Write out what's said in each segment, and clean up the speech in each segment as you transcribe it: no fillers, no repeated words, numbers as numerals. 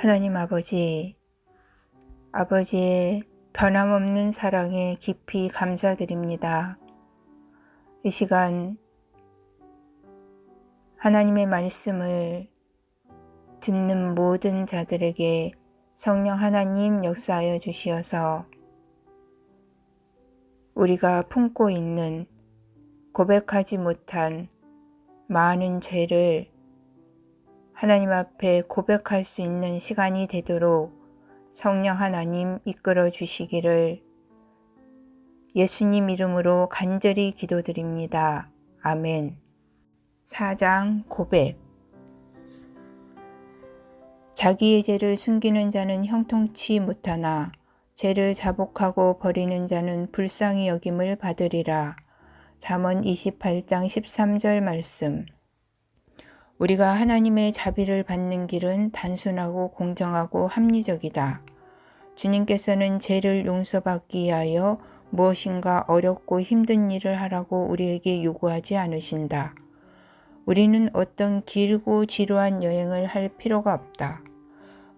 하나님 아버지의 변함없는 사랑에 깊이 감사드립니다. 이 시간 하나님의 말씀을 듣는 모든 자들에게 성령 하나님 역사하여 주시어서 우리가 품고 있는 고백하지 못한 많은 죄를 하나님 앞에 고백할 수 있는 시간이 되도록 성령 하나님 이끌어 주시기를 예수님 이름으로 간절히 기도드립니다. 아멘. 4장 고백. 자기의 죄를 숨기는 자는 형통치 못하나 죄를 자복하고 버리는 자는 불쌍히 여김을 받으리라. 잠언 28장 13절 말씀. 우리가 하나님의 자비를 받는 길은 단순하고 공정하고 합리적이다. 주님께서는 죄를 용서받기 위하여 무엇인가 어렵고 힘든 일을 하라고 우리에게 요구하지 않으신다. 우리는 어떤 길고 지루한 여행을 할 필요가 없다.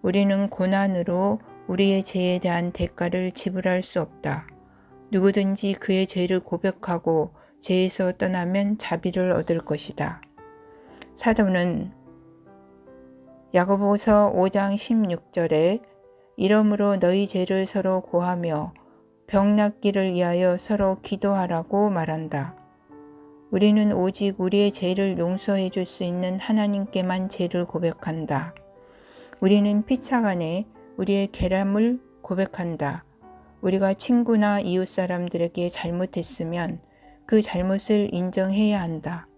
우리는 고난으로 우리의 죄에 대한 대가를 지불할 수 없다. 누구든지 그의 죄를 고백하고 죄에서 떠나면 자비를 얻을 것이다. 사도는 야고보서 5장 16절에 이러므로 너희 죄를 서로 고하며 병 낫기를 위하여 서로 기도하라고 말한다. 우리는 오직 우리의 죄를 용서해 줄 수 있는 하나님께만 죄를 고백한다. 우리는 피차간에 우리의 결함을 고백한다. 우리가 친구나 이웃 사람들에게 잘못했으면 그 잘못을 인정해야 한다.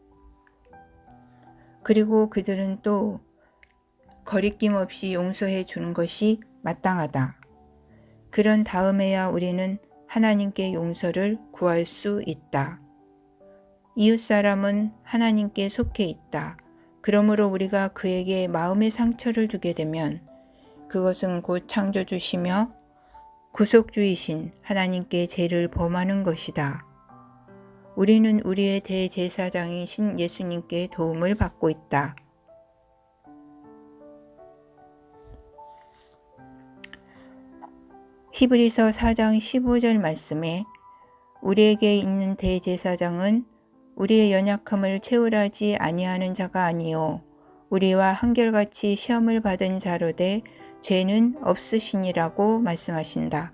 그리고 그들은 또 거리낌 없이 용서해 주는 것이 마땅하다. 그런 다음에야 우리는 하나님께 용서를 구할 수 있다. 이웃 사람은 하나님께 속해 있다. 그러므로 우리가 그에게 마음의 상처를 주게 되면 그것은 곧 창조주시며 구속주이신 하나님께 죄를 범하는 것이다. 우리는 우리의 대제사장이신 예수님께 도움을 받고 있다. 히브리서 4장 15절 말씀에 우리에게 있는 대제사장은 우리의 연약함을 채울하지 아니하는 자가 아니요 우리와 한결같이 시험을 받은 자로되 죄는 없으시니라고 말씀하신다.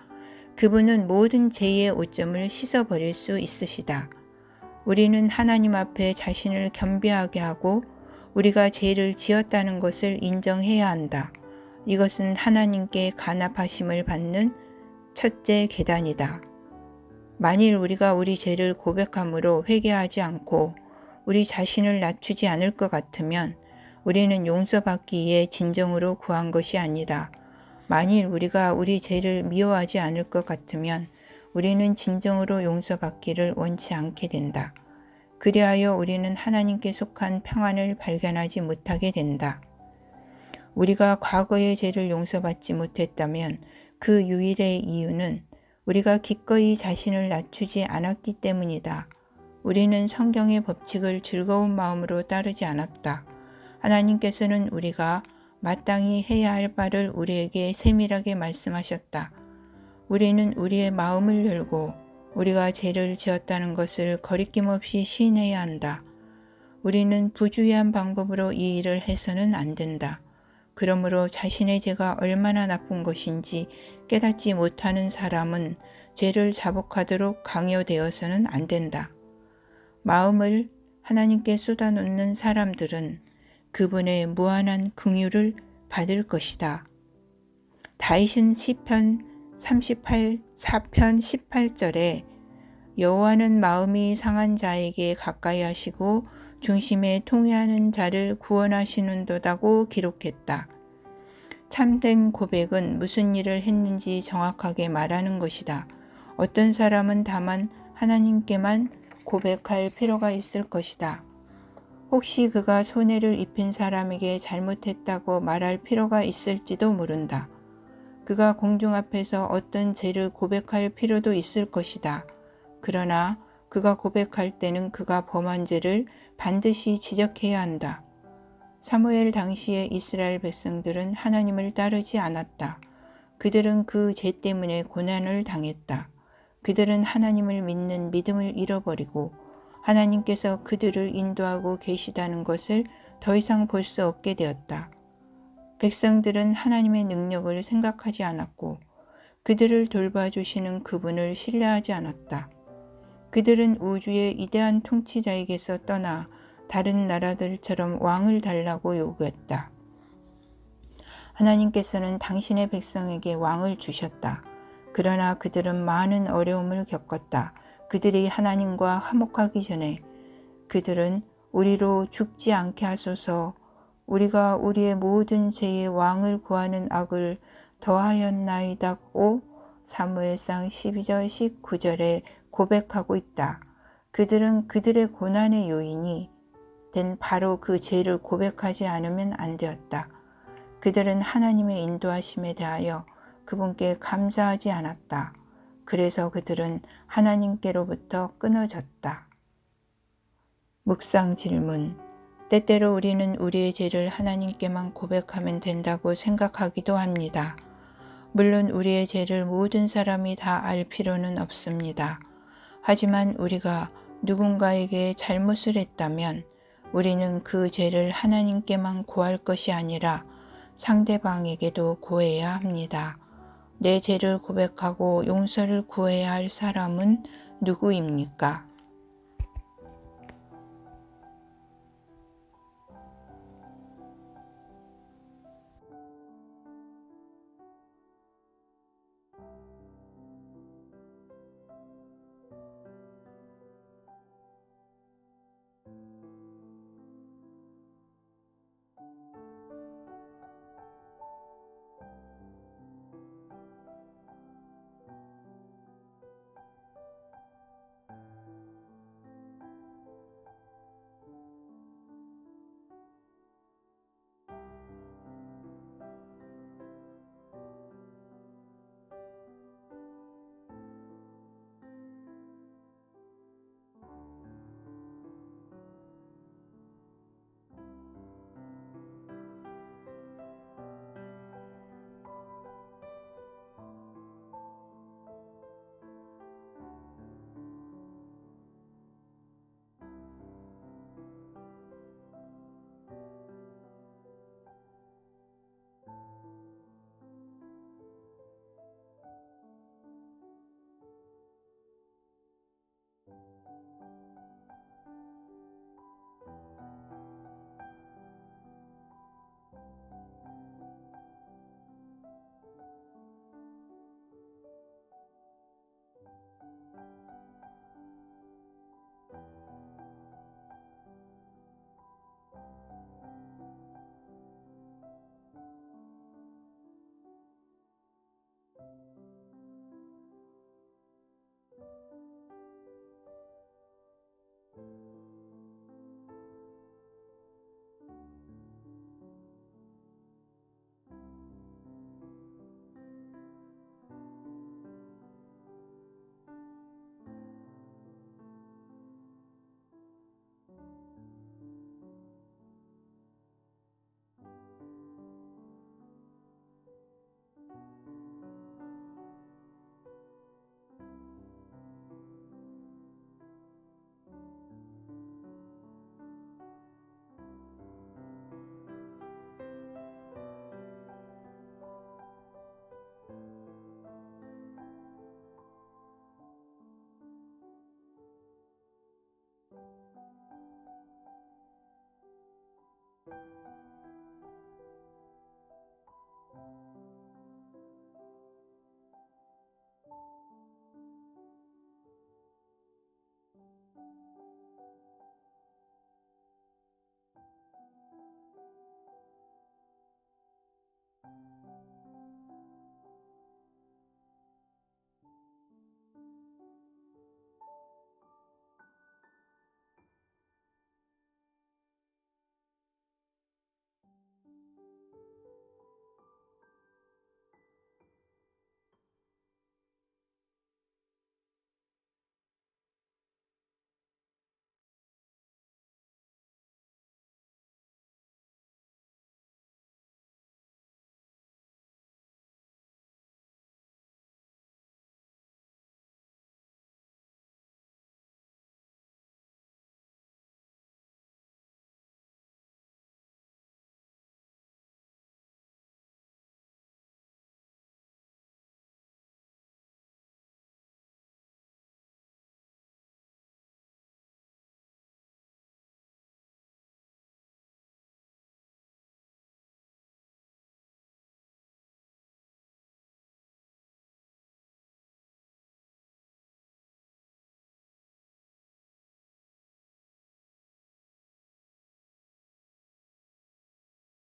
그분은 모든 죄의 오점을 씻어버릴 수 있으시다. 우리는 하나님 앞에 자신을 겸비하게 하고 우리가 죄를 지었다는 것을 인정해야 한다. 이것은 하나님께 간합하심을 받는 첫째 계단이다. 만일 우리가 우리 죄를 고백함으로 회개하지 않고 우리 자신을 낮추지 않을 것 같으면 우리는 용서받기 위해 진정으로 구한 것이 아니다. 만일 우리가 우리 죄를 미워하지 않을 것 같으면 우리는 진정으로 용서받기를 원치 않게 된다. 그리하여 우리는 하나님께 속한 평안을 발견하지 못하게 된다. 우리가 과거의 죄를 용서받지 못했다면 그 유일의 이유는 우리가 기꺼이 자신을 낮추지 않았기 때문이다. 우리는 성경의 법칙을 즐거운 마음으로 따르지 않았다. 하나님께서는 우리가 마땅히 해야 할 바를 우리에게 세밀하게 말씀하셨다. 우리는 우리의 마음을 열고 우리가 죄를 지었다는 것을 거리낌 없이 시인해야 한다. 우리는 부주의한 방법으로 이 일을 해서는 안 된다. 그러므로 자신의 죄가 얼마나 나쁜 것인지 깨닫지 못하는 사람은 죄를 자복하도록 강요되어서는 안 된다. 마음을 하나님께 쏟아놓는 사람들은 그분의 무한한 긍휼을 받을 것이다. 다윗은 시편 4편 18절에 여호와는 마음이 상한 자에게 가까이 하시고 중심에 통회하는 자를 구원하시는도다고 기록했다. 참된 고백은 무슨 일을 했는지 정확하게 말하는 것이다. 어떤 사람은 다만 하나님께만 고백할 필요가 있을 것이다. 혹시 그가 손해를 입힌 사람에게 잘못했다고 말할 필요가 있을지도 모른다. 그가 공중 앞에서 어떤 죄를 고백할 필요도 있을 것이다. 그러나 그가 고백할 때는 그가 범한 죄를 반드시 지적해야 한다. 사무엘 당시의 이스라엘 백성들은 하나님을 따르지 않았다. 그들은 그 죄 때문에 고난을 당했다. 그들은 하나님을 믿는 믿음을 잃어버리고 하나님께서 그들을 인도하고 계시다는 것을 더 이상 볼 수 없게 되었다. 백성들은 하나님의 능력을 생각하지 않았고 그들을 돌봐주시는 그분을 신뢰하지 않았다. 그들은 우주의 위대한 통치자에게서 떠나 다른 나라들처럼 왕을 달라고 요구했다. 하나님께서는 당신의 백성에게 왕을 주셨다. 그러나 그들은 많은 어려움을 겪었다. 그들이 하나님과 화목하기 전에 그들은 우리로 죽지 않게 하소서, 우리가 우리의 모든 죄의 왕을 구하는 악을 더하였나이다고 사무엘상 12절 19절에 고백하고 있다. 그들은 그들의 고난의 요인이 된 바로 그 죄를 고백하지 않으면 안 되었다. 그들은 하나님의 인도하심에 대하여 그분께 감사하지 않았다. 그래서 그들은 하나님께로부터 끊어졌다. 묵상 질문. 때때로 우리는 우리의 죄를 하나님께만 고백하면 된다고 생각하기도 합니다. 물론 우리의 죄를 모든 사람이 다 알 필요는 없습니다. 하지만 우리가 누군가에게 잘못을 했다면 우리는 그 죄를 하나님께만 고할 것이 아니라 상대방에게도 고해야 합니다. 내 죄를 고백하고 용서를 구해야 할 사람은 누구입니까?